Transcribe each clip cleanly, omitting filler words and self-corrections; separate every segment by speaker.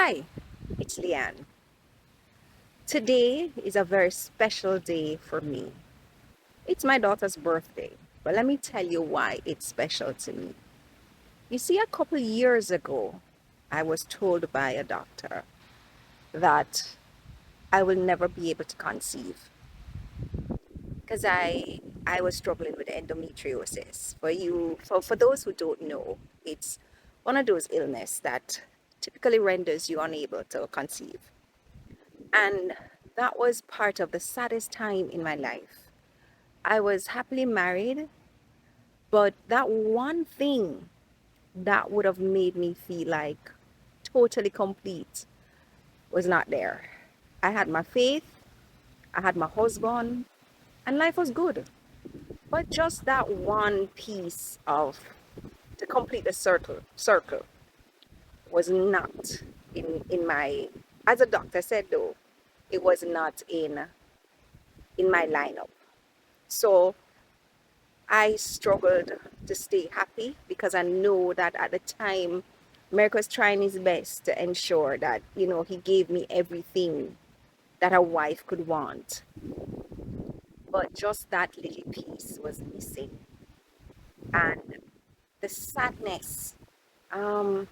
Speaker 1: Hi, it's Leanne. Today is a very special day for me. It's my daughter's birthday, but let me tell you why it's special to me. You see, a couple years ago, I was told by a doctor that I will never be able to conceive because I was struggling with endometriosis. For those who don't know, it's one of those illness that typically renders you unable to conceive. And that was part of the saddest time in my life. I was happily married, but that one thing that would have made me feel like totally complete was not there. I had my faith, I had my husband, and life was good. But just that one piece of to complete the circle was not in my, as a doctor said though, it was not in my lineup. So I struggled to stay happy because I know that at the time, Merrick was trying his best to ensure that, he gave me everything that a wife could want. But just that little piece was missing. And the sadness, um,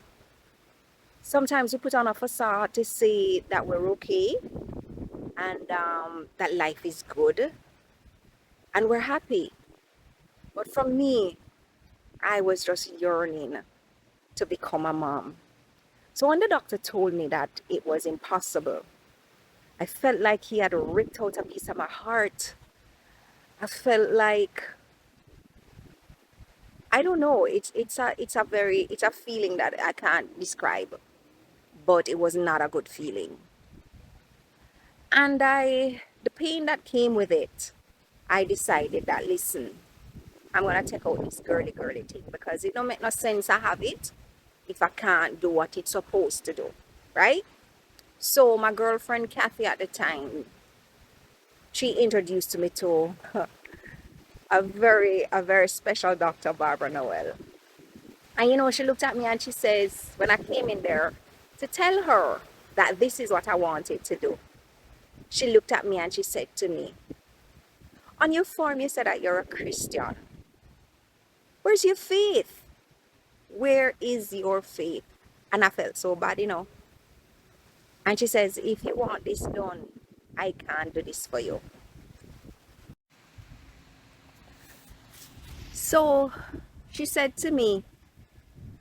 Speaker 1: sometimes we put on a facade to say that we're okay and that life is good and we're happy. But for me, I was just yearning to become a mom. So when the doctor told me that it was impossible, I felt like he had ripped out a piece of my heart. I felt like, I don't know, it's a feeling that I can't describe, but it was not a good feeling. And the pain that came with it, I decided that, listen, I'm gonna take out this girly thing because it don't make no sense I have it if I can't do what it's supposed to do, right? So my girlfriend Kathy at the time, she introduced me to a very special doctor, Barbara Noel. And she looked at me and she says, when I came in there to tell her that this is what I wanted to do, she looked at me and she said to me, on your form you said that you're a Christian. Where's your faith? Where is your faith? And I felt so bad. And she says, if you want this done, I can't do this for you. So she said to me,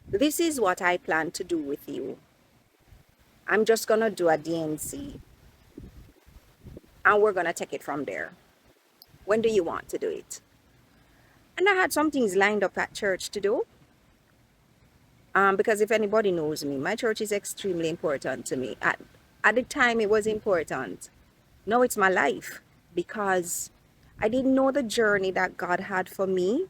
Speaker 1: this is what I plan to do with you. I'm just going to do a DNC and we're going to take it from there. When do you want to do it? And I had some things lined up at church to do. Because if anybody knows me, my church is extremely important to me. At the time, it was important. Now it's my life because I didn't know the journey that God had for me.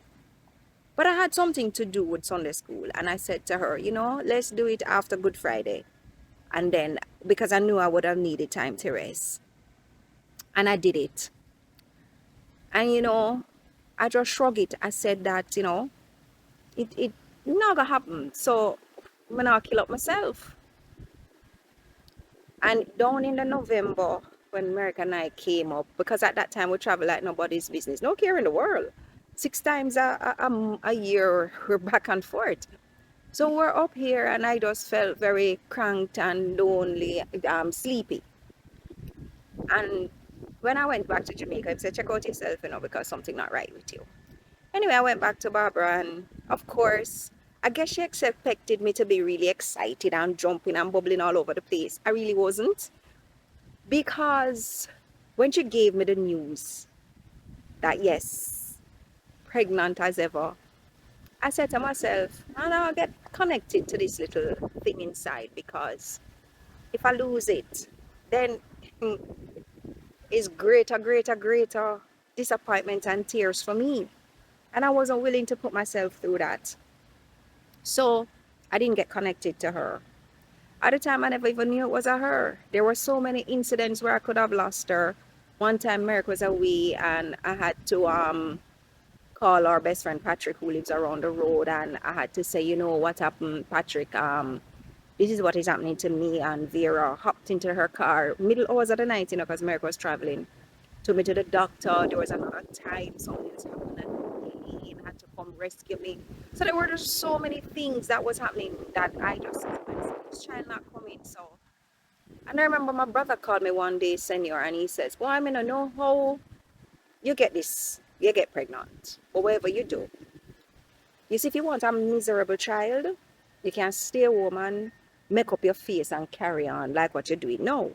Speaker 1: But I had something to do with Sunday school. And I said to her, let's do it after Good Friday. And then, because I knew I would have needed time to rest. And I did it. And, I just shrugged it. I said that, it not gonna happen. So, I'm gonna kill up myself. And down in the November, when America and I came up, because at that time we travel like nobody's business, no care in the world. 6 times a year, we're back and forth. So we're up here, and I just felt very cranked and lonely, sleepy. And when I went back to Jamaica, I said, check out yourself, because something not right with you. Anyway, I went back to Barbara, and of course, I guess she expected me to be really excited and jumping and bubbling all over the place. I really wasn't. Because when she gave me the news that yes, pregnant as ever, I said to myself, and I'll get connected to this little thing inside because if I lose it, then it's greater disappointment and tears for me. And I wasn't willing to put myself through that. So I didn't get connected to her. At the time, I never even knew it was a her. There were so many incidents where I could have lost her. One time, Merrick was away, and I had to call our best friend Patrick, who lives around the road, and I had to say, what happened, Patrick? This is what is happening to me. And Vera hopped into her car, middle hours of the night, because America was traveling. Took me to the doctor. There was another time something's happened and he had to come rescue me. So there were just so many things that was happening that I just said to myself, this child not coming. So, and I remember my brother called me one day, senior, and he says, well, I mean, I know how you get this, you get pregnant, or whatever you do. You see, if you want a miserable child, you can stay home and make up your face and carry on like what you're doing now.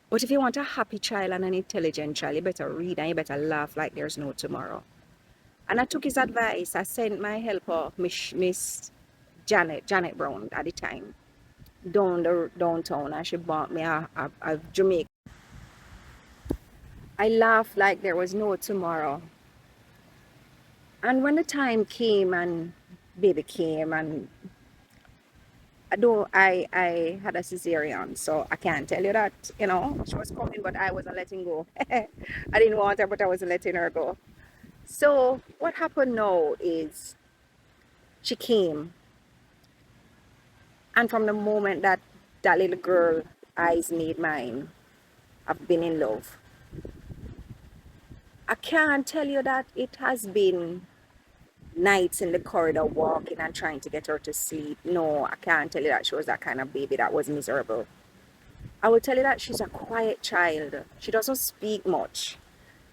Speaker 1: But if you want a happy child and an intelligent child, you better read and you better laugh like there's no tomorrow. And I took his advice. I sent my helper, Miss Janet Brown at the time, downtown, and she bought me a Jamaican. I laughed like there was no tomorrow. And when the time came and baby came, and I had a cesarean, so I can't tell you that, she was coming, but I wasn't letting go. I didn't want her, but I wasn't letting her go. So what happened now is she came, and from the moment that that little girl eyes made mine, I've been in love. I can't tell you that it has been nights in the corridor walking and trying to get her to sleep. No, I can't tell you that she was that kind of baby that was miserable. I will tell you that she's a quiet child. She doesn't speak much.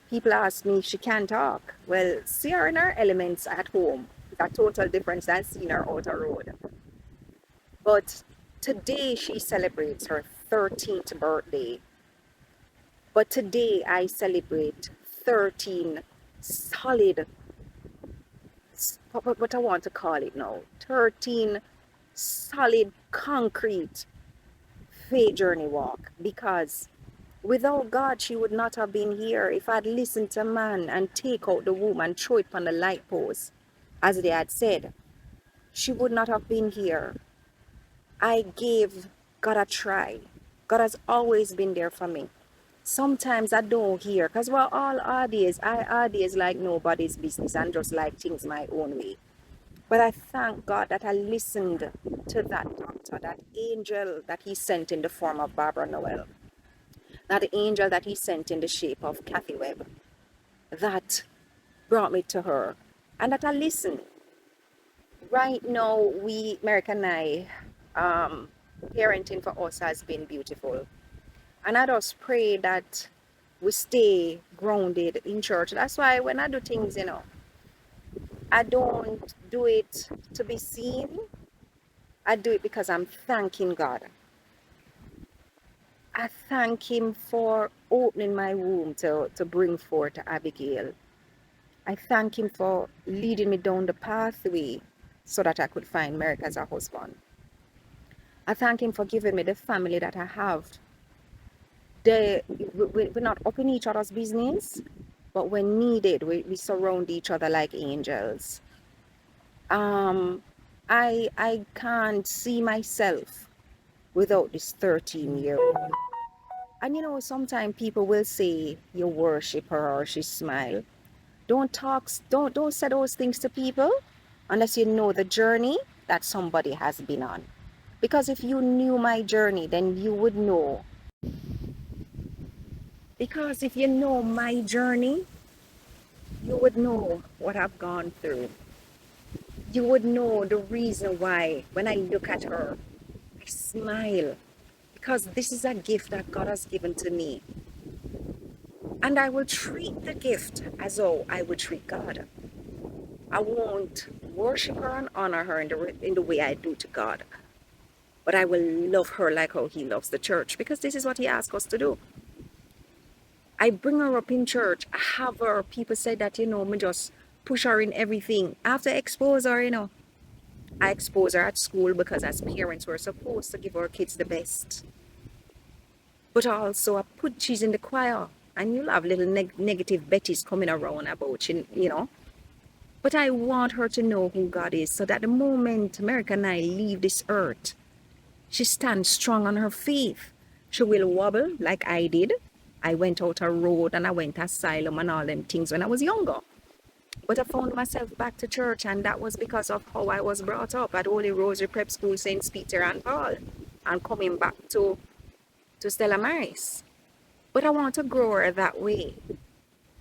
Speaker 1: People ask me if she can talk. Well, see her in her elements at home. It's a total difference than seeing her out the road. But today she celebrates her 13th birthday. But today I celebrate 13 solid, what I want to call it now, 13 solid, concrete faith journey walk. Because without God, she would not have been here. If I'd listened to man and take out the womb and throw it on the light post, as they had said, she would not have been here. I gave God a try. God has always been there for me. Sometimes I don't hear, because we're all RDs. I RDs like nobody's business and just like things my own way. But I thank God that I listened to that doctor, that angel that he sent in the form of Barbara Noel, that angel that he sent in the shape of Kathy Webb, that brought me to her, and that I listened. Right now, America and I, parenting for us has been beautiful. And I just pray that we stay grounded in church. That's why when I do things, I don't do it to be seen. I do it because I'm thanking God. I thank him for opening my womb to bring forth Abigail. I thank him for leading me down the pathway so that I could find Merrick as a husband. I thank him for giving me the family that I have. We're not up in each other's business, but when needed, we surround each other like angels. I can't see myself without this 13-year-old. And sometimes people will say you worship her or she smile. Don't say those things to people unless you know the journey that somebody has been on. Because if you knew my journey, then you would know. Because if you know my journey, you would know what I've gone through. You would know the reason why when I look at her, I smile. Because this is a gift that God has given to me. And I will treat the gift as though I would treat God. I won't worship her and honor her in the way I do to God. But I will love her like how he loves the church. Because this is what he asked us to do. I bring her up in church. I have her. People say that, me just push her in everything. I have to expose her, I expose her at school because as parents, we're supposed to give our kids the best. But also, she's in the choir. And you'll have little negative Bettys coming around about, But I want her to know who God is so that the moment America and I leave this earth, she stands strong on her faith. She will wobble like I did. I went out a road and I went asylum and all them things when I was younger. But I found myself back to church, and that was because of how I was brought up at Holy Rosary Prep School, St. Peter and Paul, and coming back to Stella Maris. But I want to grow her that way,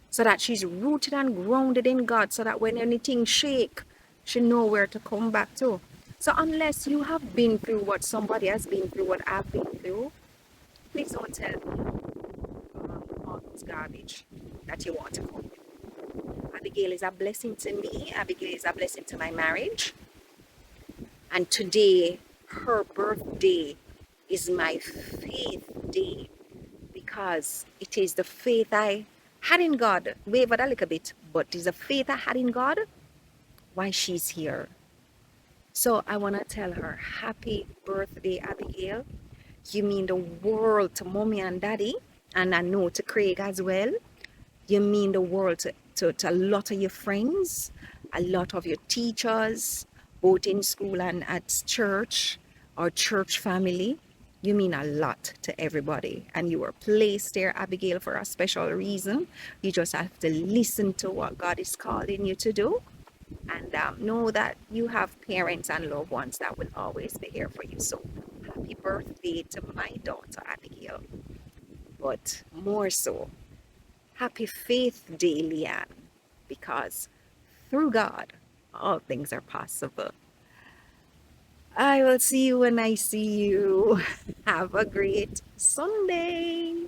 Speaker 1: so that she's rooted and grounded in God, so that when anything shake, she know where to come back to. So unless you have been through what somebody has been through, what I've been through, please don't tell me all those garbage that you want to come. Abigail is a blessing to me. Abigail is a blessing to my marriage. And today, her birthday is my faith day, because it is the faith I had in God, wavered a little bit, but it's the faith I had in God why she's here. So I want to tell her, happy birthday, Abigail. You mean the world to mommy and daddy, and I know to Craig as well. You mean the world to a lot of your friends, a lot of your teachers, both in school and at church, or church family. You mean a lot to everybody. And you were placed there, Abigail, for a special reason. You just have to listen to what God is calling you to do. And know that you have parents and loved ones that will always be here for you. So happy birthday to my daughter, Abigail. But more so, happy Faith Day, Leanne, because through God, all things are possible. I will see you when I see you. Have a great Sunday.